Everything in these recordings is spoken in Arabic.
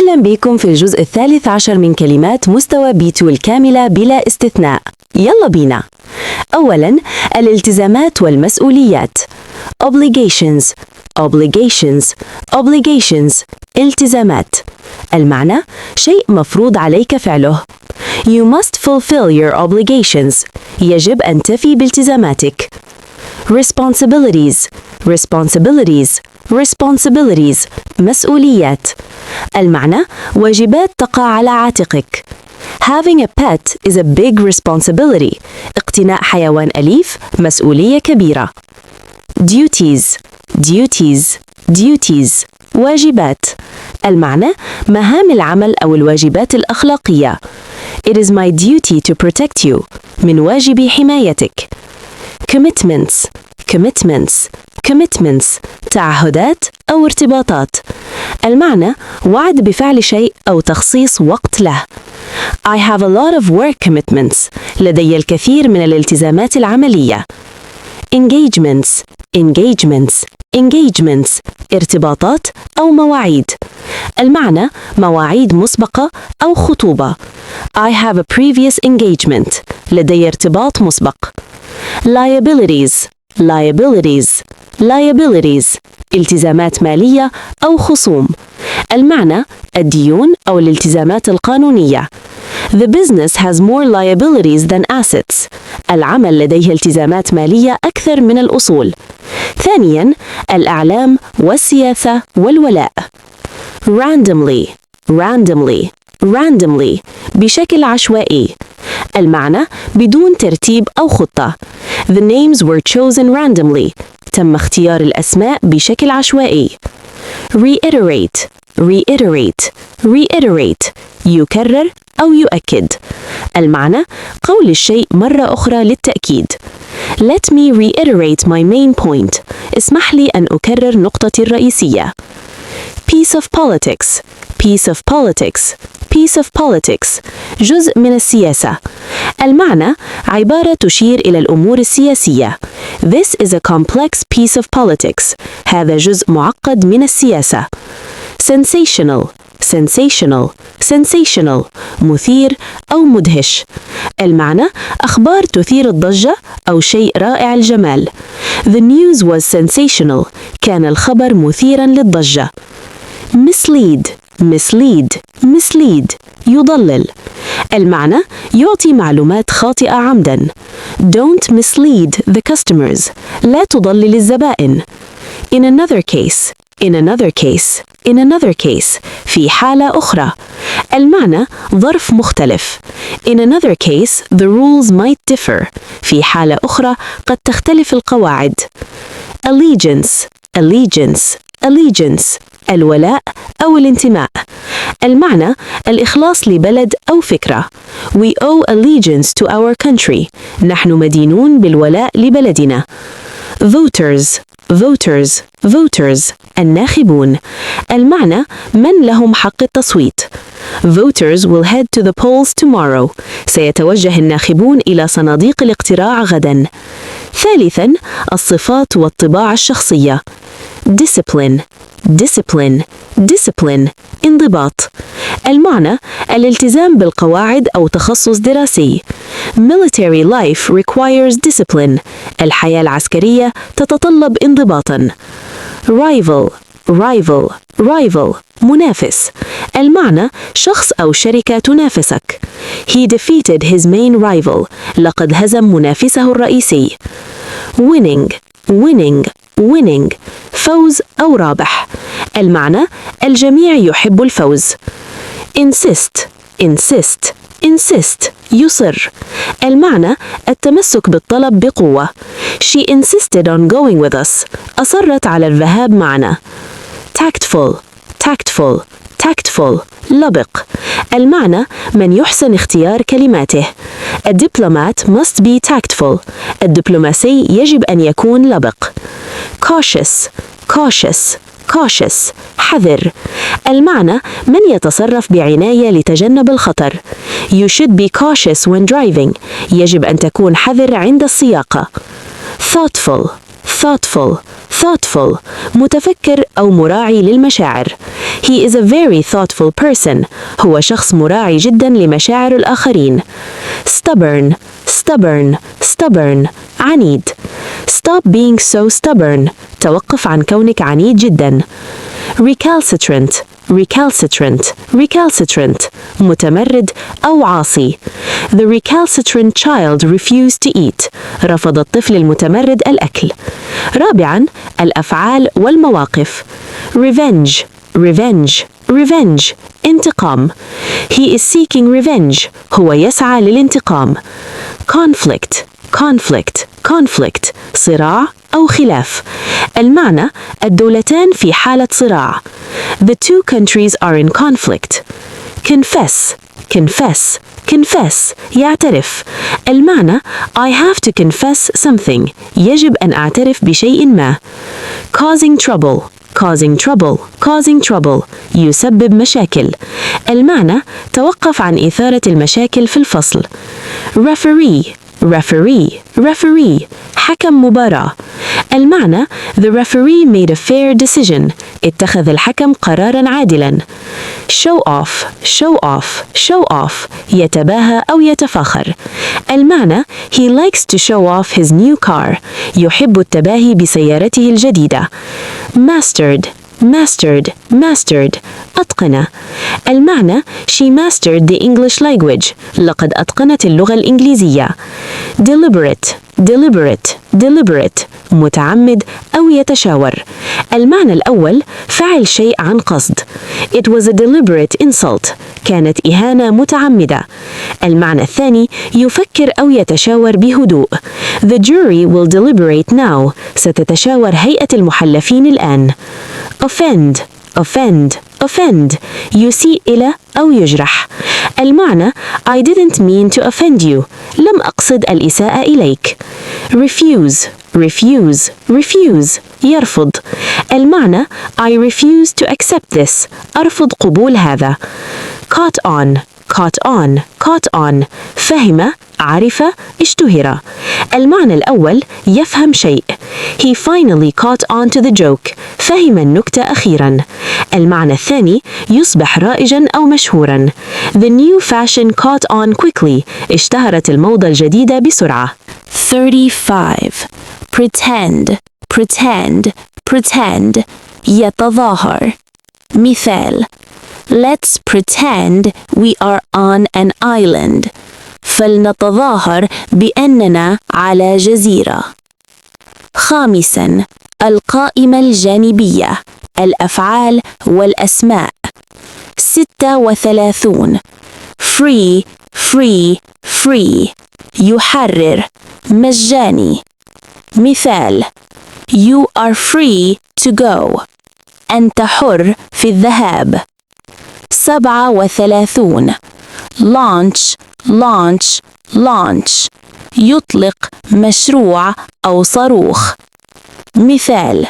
أهلا بكم في الجزء الثالث عشر من كلمات مستوى B2 الكاملة بلا استثناء. يلا بينا. أولاً الالتزامات والمسؤوليات. Obligations obligations obligations التزامات. المعنى شيء مفروض عليك فعله. You must fulfill your obligations. يجب أن تفي بالتزاماتك. Responsibilities responsibilities responsibilities مسؤوليات. المعنى واجبات تقع على عاتقك. Having a pet is a big responsibility. اقتناء حيوان أليف مسؤولية كبيرة. Duties duties duties واجبات. المعنى مهام العمل أو الواجبات الأخلاقية. It is my duty to protect you. من واجبي حمايتك. Commitments commitments commitments تعهدات أو ارتباطات. المعنى وعد بفعل شيء أو تخصيص وقت له. I have a lot of work commitments. لدي الكثير من الالتزامات العملية. Engagements engagements engagements ارتباطات أو مواعيد. المعنى مواعيد مسبقة أو خطوبة. I have a previous engagement. لدي ارتباط مسبق. Liabilities liabilities liabilities التزامات مالية أو خصوم. المعنى الديون أو الالتزامات القانونية. The business has more liabilities than assets. العمل لديه التزامات مالية أكثر من الأصول. ثانياً الأعلام والسياسة والولاء. Randomly randomly randomly بشكل عشوائي. المعنى بدون ترتيب أو خطة. The names were chosen randomly. تم اختيار الأسماء بشكل عشوائي. Reiterate reiterate reiterate يكرر أو يؤكد. المعنى قول الشيء مرة أخرى للتأكيد. Let me reiterate my main point. اسمح لي أن أكرر نقطتي الرئيسية. Piece of politics piece of politics piece of politics جزء من السياسة. المعنى عبارة تشير إلى الأمور السياسية. This is a complex piece of politics. هذا جزء معقد من السياسة. Sensational sensational sensational مثير أو مدهش. المعنى أخبار تثير الضجة أو شيء رائع الجمال. The news was sensational. كان الخبر مثيرا للضجة. Mislead mislead mislead يضلل. المعنى يعطي معلومات خاطئة عمداً. Don't mislead the customers. لا تضلل الزبائن. In another case in another case in another case في حالة أخرى. المعنى ظرف مختلف. In another case the rules might differ. في حالة أخرى قد تختلف القواعد. Allegiance allegiance allegiance الولاء أو الانتماء. المعنى الإخلاص لبلد أو فكرة. We owe allegiance to our country. نحن مدينون بالولاء لبلدنا. Voters voters voters الناخبون. المعنى من لهم حق التصويت. Voters will head to the polls tomorrow. سيتوجه الناخبون إلى صناديق الاقتراع غداً. ثالثاً الصفات والطباع الشخصية. Discipline discipline discipline انضباط. المعنى الالتزام بالقواعد أو تخصص دراسي. Military life requires discipline. الحياة العسكرية تتطلب انضباطاً. Rival rival rival منافس. المعنى شخص أو شركة تنافسك. He defeated his main rival. لقد هزم منافسه الرئيسي. Winning winning winning فوز أو رابح. المعنى الجميع يحب الفوز. Insist insist insist يصر. المعنى التمسك بالطلب بقوة. She insisted on going with us. أصرت على الذهاب معنا. Tactful tactful tactful لبق. المعنى من يحسن اختيار كلماته. A diplomat must be tactful. الدبلوماسي يجب أن يكون لبق. Cautious cautious cautious حذر. المعنى من يتصرف بعناية لتجنب الخطر. You should be cautious when driving. يجب أن تكون حذر عند السياقة. Thoughtful thoughtful, thoughtful متفكر أو مراعي للمشاعر. He is a very thoughtful person. هو شخص مراعي جدا لمشاعر الآخرين. stubborn, stubborn, stubborn عنيد. Stop being so stubborn. توقف عن كونك عنيد جدا. recalcitrant, recalcitrant, recalcitrant متمرد أو عاصي. The recalcitrant child refused to eat. رفض الطفل المتمرد الأكل. رابعاً الأفعال والمواقف. revenge, revenge, revenge انتقام. He is seeking revenge. هو يسعى للانتقام. conflict, conflict, conflict صراع أو خلاف. المعنى الدولتان في حالة صراع. The two countries are in conflict. confess, confess, confess يعترف. المعنى I have to confess something. يجب أن أعترف بشيء ما. causing trouble, causing trouble, causing trouble يسبب مشاكل. المعنى توقف عن إثارة المشاكل في الفصل. referee, referee, referee حكم مباراة. المعنى The referee made a fair decision. اتخذ الحكم قراراً عادلاً. show off, show off, show off يتباهى أو يتفاخر. المعنى He likes to show off his new car. يحب التباهي بسيارته الجديدة. mastered, mastered, mastered أتقن. المعنى She mastered the English language. لقد أتقنت اللغة الإنجليزية. deliberate, deliberate, deliberate متعمد أو يتشاور. المعنى الأول فعل شيء عن قصد. It was a deliberate insult. كانت إهانة متعمدة. المعنى الثاني يفكر أو يتشاور بهدوء. The jury will deliberate now. ستتشاور هيئة المحلفين الآن. offend, offend, offend يسيء إلى أو يجرح. المعنى I didn't mean to offend you. لم أقصد الإساءة إليك. refuse, refuse, refuse يرفض. المعنى I refuse to accept this. أرفض قبول هذا. caught on, caught on, caught on فهم، عرف، اشتهر. المعنى الأول يفهم شيء. He finally caught on to the joke. فهم النكتة أخيراً. المعنى الثاني يصبح رائجاً أو مشهوراً. The new fashion caught on quickly. اشتهرت الموضة الجديدة بسرعة. 35. pretend, pretend, pretend يتظاهر. مثال Let's pretend we are on an island. فلنتظاهر بأننا على جزيرة. خامساً القائمة الجانبية الأفعال والأسماء. 36 free, free, free يحرر مجاني. مثال You are free to go. أنت حر في الذهاب. 37 launch, launch, launch يطلق مشروع أو صاروخ. مثال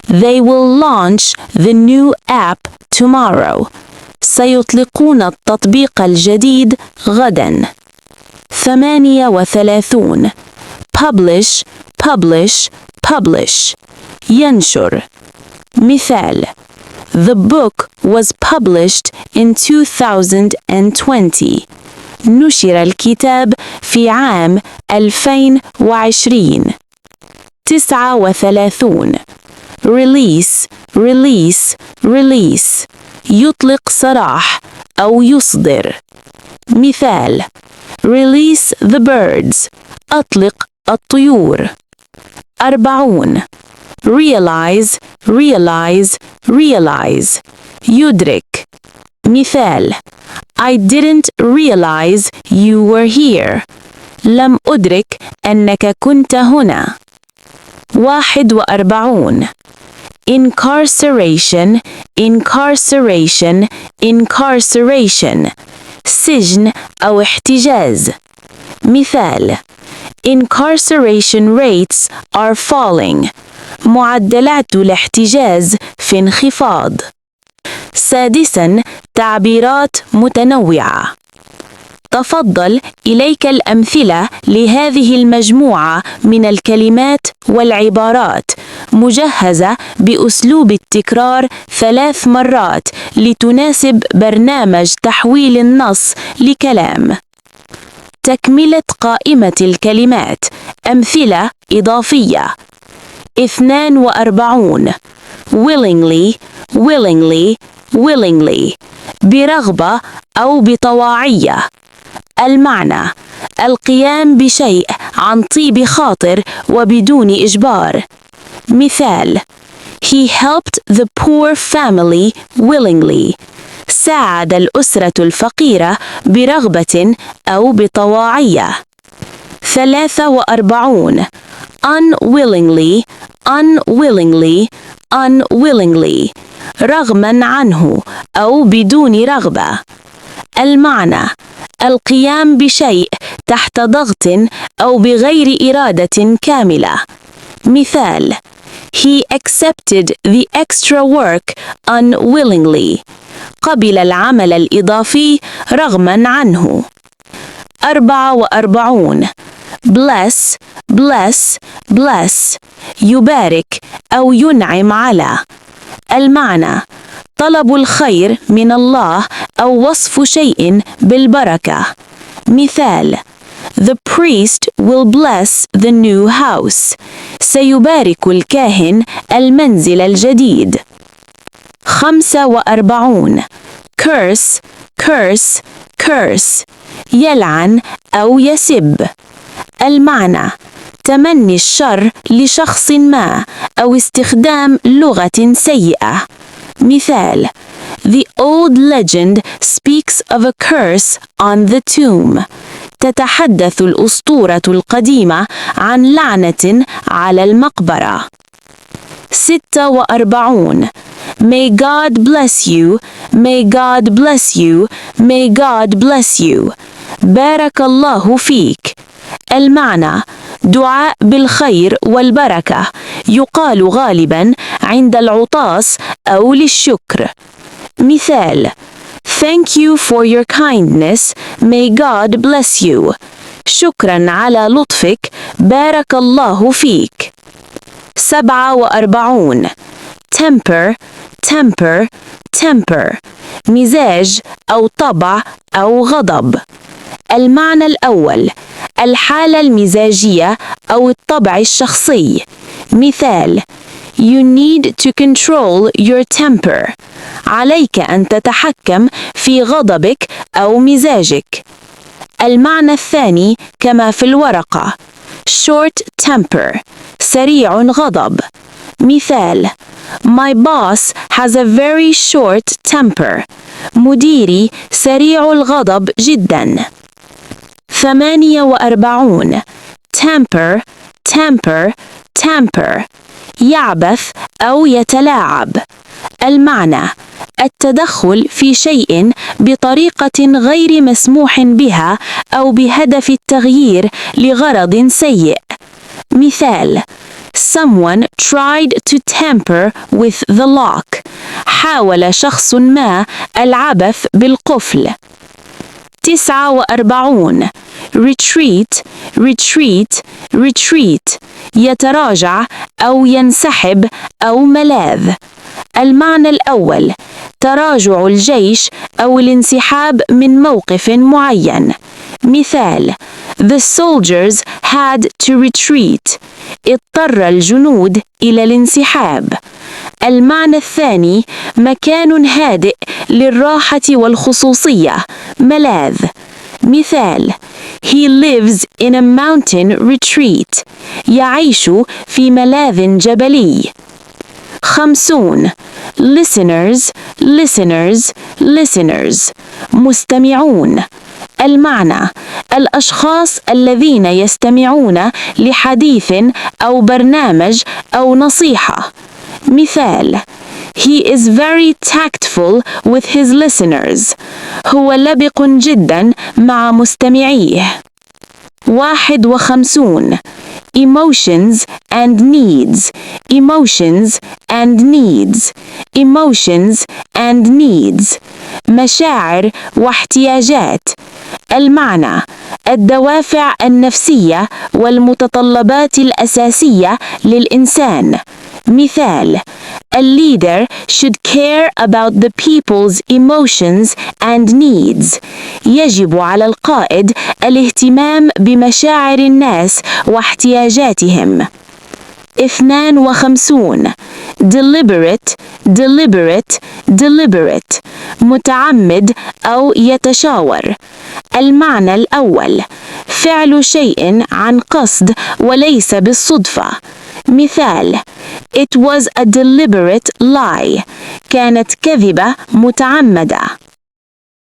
They will launch the new app tomorrow. سيطلقون التطبيق الجديد غداً. 38 publish, publish, publish ينشر. مثال The book was published in 2020. نشر الكتاب في عام 2020. 39 release, release, release يطلق سراح أو يصدر. مثال Release the birds. أطلق الطيور. 40 realize, realize, realize يدرك. مثال I didn't realize you were here. لم أدرك أنك كنت هنا. 41 incarceration, incarceration, incarceration سجن أو احتجاز. مثال Incarceration rates are falling. معدلات الاحتجاز في انخفاض. 6 تعبيرات متنوعة. تفضل إليك الأمثلة لهذه المجموعة من الكلمات والعبارات مجهزة بأسلوب التكرار 3 مرات لتناسب برنامج تحويل النص لكلام. تكملة قائمة الكلمات. أمثلة إضافية. 42 willingly willingly willingly برغبة أو بطواعية. المعنى: القيام بشيء عن طيب خاطر وبدون إجبار. مثال: He helped the poor family willingly. ساعد الأسرة الفقيرة برغبة أو بطواعية. 43 unwillingly unwillingly unwillingly رغما عنه أو بدون رغبة. المعنى: القيام بشيء تحت ضغط أو بغير إرادة كاملة. مثال: He accepted the extra work unwillingly. قبل العمل الإضافي رغما عنه. 44 bless bless bless يبارك أو ينعم على. المعنى: طلب الخير من الله أو وصف شيء بالبركة. مثال: The priest will bless the new house. سيبارك الكاهن المنزل الجديد. 45 curse curse curse يلعن أو يسب. المعنى: تمني الشر لشخص ما أو استخدام لغة سيئة. مثال: The old legend speaks of a curse on the tomb. تتحدث الأسطورة القديمة عن لعنة على المقبرة. 46 May God bless you May God bless you May God bless you بارك الله فيك. المعنى: دعاء بالخير والبركة يقال غالبا عند العطاس أو للشكر. مثال: Thank you for your kindness May God bless you. شكرا على لطفك بارك الله فيك. 47 temper temper temper مزاج أو طبع أو غضب. المعنى الأول: الحالة المزاجية أو الطبع الشخصي. مثال: You need to control your temper. عليك أن تتحكم في غضبك أو مزاجك. المعنى الثاني كما في الورقة: short temper سريع غضب. مثال: My boss has a very short temper. مديري سريع الغضب جدا. 48 tamper tamper tamper يعبث أو يتلاعب. المعنى: التدخل في شيء بطريقة غير مسموح بها أو بهدف التغيير لغرض سيء. مثال: Someone tried to tamper with the lock. حاول شخص ما العبث بالقفل. 49 retreat retreat retreat يتراجع أو ينسحب أو ملاذ. المعنى الأول: تراجع الجيش أو الانسحاب من موقف معين. مثال: The soldiers had to retreat. اضطر الجنود إلى الانسحاب. المعنى الثاني: مكان هادئ للراحة والخصوصية، ملاذ. مثال: He lives in a mountain retreat. يعيش في ملاذ جبلي. 50 listeners listeners listeners مستمعون. المعنى: الأشخاص الذين يستمعون لحديث أو برنامج أو نصيحة. مثال: He is very tactful with his listeners. هو لبق جدا مع مستمعيه. 51 emotions and needs emotions and needs emotions and needs مشاعر واحتياجات. المعنى: الدوافع النفسية والمتطلبات الأساسية للإنسان. مثال: A leader should care about the people's emotions and needs. يجب على القائد الاهتمام بمشاعر الناس واحتياجاتهم. 52. Deliberate, deliberate, deliberate. متعمد أو يتشاور. المعنى الأول: فعل شيء عن قصد وليس بالصدفة. مثال: It was a deliberate lie. كانت كذبة متعمدة.